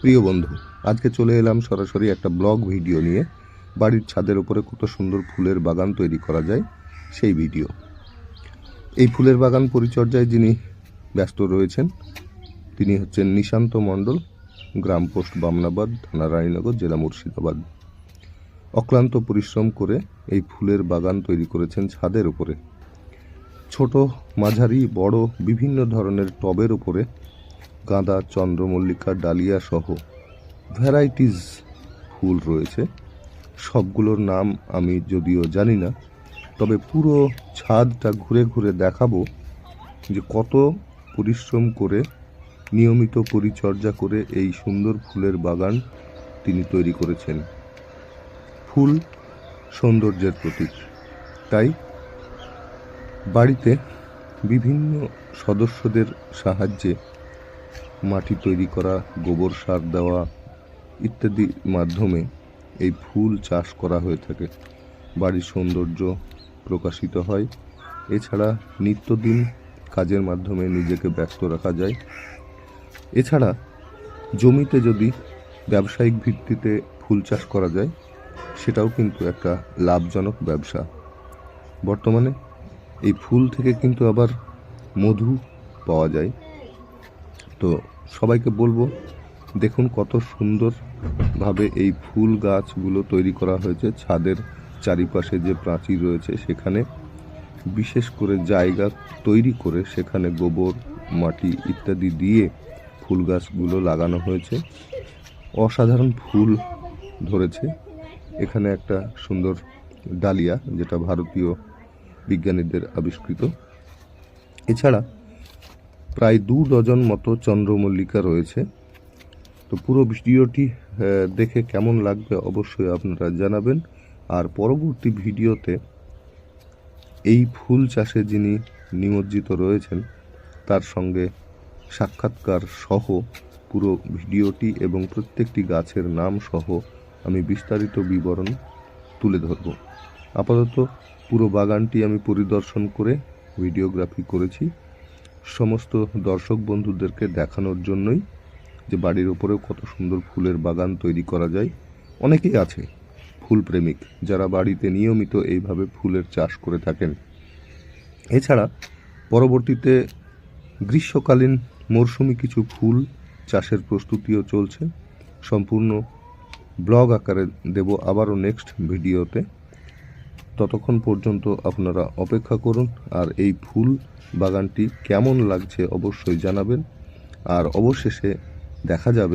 প্রিয় বন্ধু, আজকে চলে এলাম সরাসরি একটা ব্লগ ভিডিও নিয়ে। বাড়ির ছাদের উপরে কত সুন্দর ফুলের বাগান তৈরি করা যায় সেই ভিডিও। এই ফুলের বাগান পরিচর্যায় যিনি ব্যস্ত রয়েছেন তিনি হচ্ছেন নিশান্ত মণ্ডল, গ্রাম পোস্ট বামনাবাদ, থানা রানীনগর, জেলা মুর্শিদাবাদ। অক্লান্ত পরিশ্রম করে এই ফুলের বাগান তৈরি করেছেন ছাদের উপরে। ছোট, মাঝারি, বড় বিভিন্ন ধরনের টবের উপরে গাঁদা, চন্দ্রমল্লিকা, ডালিয়া সহ ভ্যারাইটিস ফুল রয়েছে। সবগুলোর নাম আমি যদিও জানি না, তবে পুরো ছাদটা ঘুরে ঘুরে দেখাবো যে কত পরিশ্রম করে নিয়মিত পরিচর্যা করে এই সুন্দর ফুলের বাগান তিনি তৈরি করেছেন। ফুল সৌন্দর্যের প্রতীক, তাই বাড়িতে বিভিন্ন সদস্যদের সাহায্যে মাটি তৈরি করা, গোবর সার দেওয়া ইত্যাদি মাধ্যমে এই ফুল চাষ করা হয়ে থাকে। বাড়ির সৌন্দর্য প্রকাশিত হয়। এছাড়া নিত্যদিন কাজের মাধ্যমে নিজেকে ব্যস্ত রাখা যায়। এছাড়া জমিতে যদি ব্যবসায়িক ভিত্তিতে ফুল চাষ করা যায় সেটাও কিন্তু একটা লাভজনক ব্যবসা। বর্তমানে এই ফুল থেকে কিন্তু আবার মধু পাওয়া যায়। তো সবাইকে বলবো, দেখুন কত সুন্দরভাবে এই ফুল গাছগুলো তৈরি করা হয়েছে। ছাদের চারিপাশে যে প্রাচীর রয়েছে সেখানে বিশেষ করে জায়গা তৈরি করে সেখানে গোবর, মাটি ইত্যাদি দিয়ে ফুল গাছগুলো লাগানো হয়েছে। অসাধারণ ফুল ধরেছে। এখানে একটা সুন্দর ডালিয়া, যেটা ভারতীয় বিজ্ঞানীদের আবিষ্কৃত। এছাড়া প্রায় 2 ডজন মতো চন্দ্রমল্লিকা রয়েছে। তো পুরো ভিডিওটি দেখে কেমন লাগবে অবশ্যই আপনারা জানাবেন। আর পরবর্তী ভিডিওতে এই ফুল চাষে যিনি নিমজ্জিত রয়েছেন তার সঙ্গে সাক্ষাৎকার সহ পুরো ভিডিওটি এবং প্রত্যেকটি গাছের নাম সহ আমি বিস্তারিত বিবরণ তুলে ধরব। আপাতত পুরো বাগানটি আমি পরিদর্শন করে ভিডিওগ্রাফি করেছি সমস্ত দর্শক বন্ধুদেরকে দেখানোর জন্যই, যে বাড়ির ওপরেও কত সুন্দর ফুলের বাগান তৈরি করা যায়। অনেকেই আছে ফুল প্রেমিক যারা বাড়িতে নিয়মিত এইভাবে ফুলের চাষ করে থাকেন। এছাড়া পরবর্তীতে গ্রীষ্মকালীন মরশুমি কিছু ফুল চাষের প্রস্তুতিও চলছে। সম্পূর্ণ ব্লগ আকারে দেব আবারও নেক্সট ভিডিওতে। ততক্ষণ পর্যন্ত আপনারা অপেক্ষা করুন। আর এই ফুল বাগানটি কেমন লাগছে অবশ্যই জানাবেন। আর অবশেষে দেখা যাবে